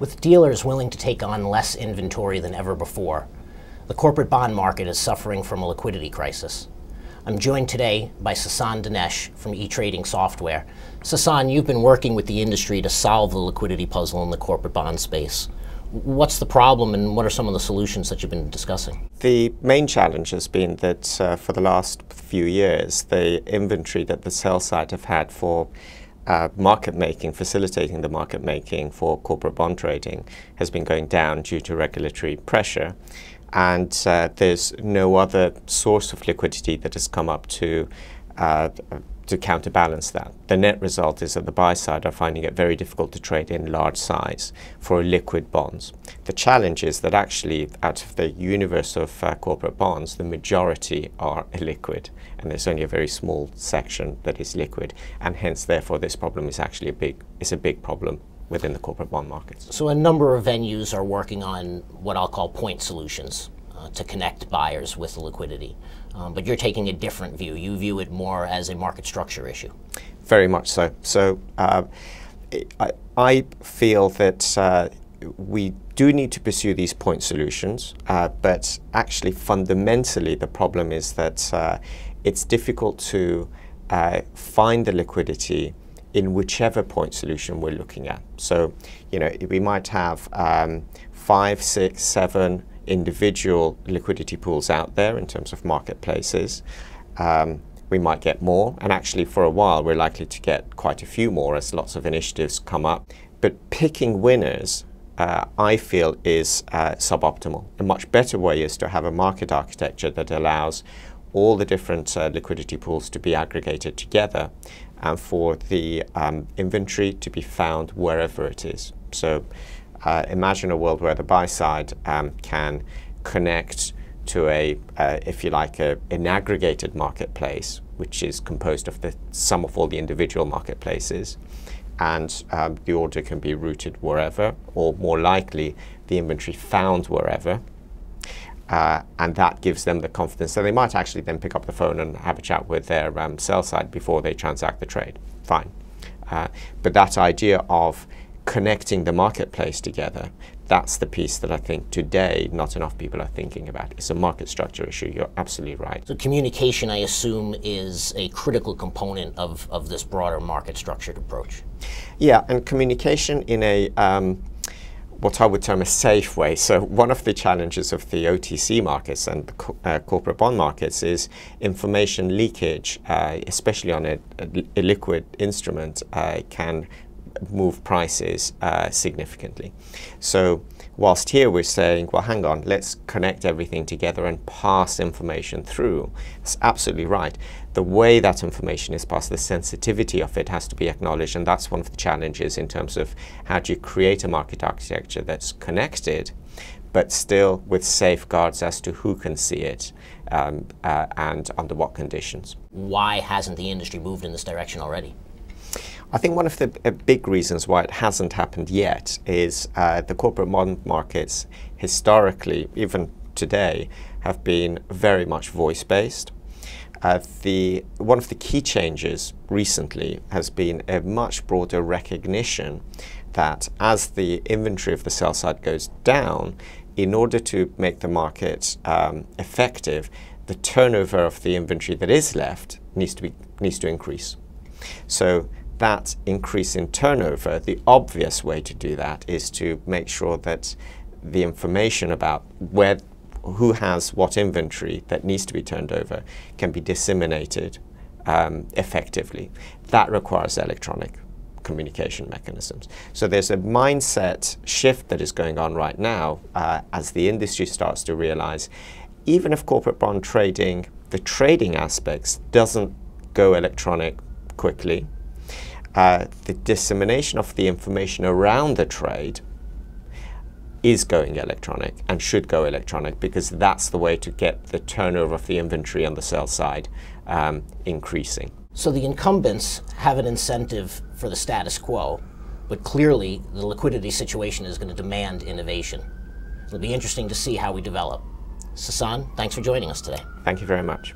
With dealers willing to take on less inventory than ever before, the corporate bond market is suffering from a liquidity crisis. I'm joined today by Sassan Danesh from Etrading Software. Sassan, you've been working with the industry to solve the liquidity puzzle in the corporate bond space. What's the problem and what are some of the solutions that you've been discussing? The main challenge has been that for the last few years, the inventory that the sell side have had for market making, facilitating the market making for corporate bond trading has been going down due to regulatory pressure. And there's no other source of liquidity that has come up to counterbalance that. The net result is that the buy side are finding it very difficult to trade in large size for liquid bonds. The challenge is that actually out of the universe of corporate bonds, the majority are illiquid, and there's only a very small section that is liquid, and hence therefore this problem is actually a big problem within the corporate bond markets. So a number of venues are working on what I'll call point solutions to connect buyers with the liquidity. But you're taking a different view. You view it more as a market structure issue. Very much so. So I feel that we do need to pursue these point solutions, but actually fundamentally the problem is that it's difficult to find the liquidity in whichever point solution we're looking at. So, you know, we might have 5, 6, 7 individual liquidity pools out there in terms of marketplaces. We might get more, and actually for a while we're likely to get quite a few more as lots of initiatives come up. But picking winners, I feel, is suboptimal. A much better way is to have a market architecture that allows all the different liquidity pools to be aggregated together and for the inventory to be found wherever it is. So imagine a world where the buy side can connect to if you like, an aggregated marketplace, which is composed of the sum of all the individual marketplaces, and the order can be routed wherever, or more likely, the inventory found wherever. And that gives them the confidence. So they might actually then pick up the phone and have a chat with their sell side before they transact the trade. Fine. But that idea of connecting the marketplace together, that's the piece that I think today not enough people are thinking about. It's a market structure issue. You're absolutely right. So communication, I assume, is a critical component of this broader market structured approach. Yeah, and communication in a what I would term a safe way. So one of the challenges of the OTC markets and the corporate bond markets is information leakage, especially on a liquid instrument, can move prices significantly. So whilst here we're saying, well, hang on, let's connect everything together and pass information through. That's absolutely right. The way that information is passed, the sensitivity of it has to be acknowledged, and that's one of the challenges in terms of how do you create a market architecture that's connected, but still with safeguards as to who can see it and under what conditions. Why hasn't the industry moved in this direction already? I think one of the big reasons why it hasn't happened yet is the corporate bond markets historically, even today, have been very much voice-based. One of the key changes recently has been a much broader recognition that as the inventory of the sell side goes down, in order to make the market effective, the turnover of the inventory that is left needs to increase. So that increase in turnover, the obvious way to do that is to make sure that the information about who has what inventory that needs to be turned over can be disseminated effectively. That requires electronic communication mechanisms. So there's a mindset shift that is going on right now as the industry starts to realize, even if corporate bond trading, the trading aspects doesn't go electronic quickly, the dissemination of the information around the trade is going electronic and should go electronic, because that's the way to get the turnover of the inventory on the sell side increasing. So the incumbents have an incentive for the status quo, but clearly the liquidity situation is going to demand innovation. It'll be interesting to see how we develop. Sassan, thanks for joining us today. Thank you very much.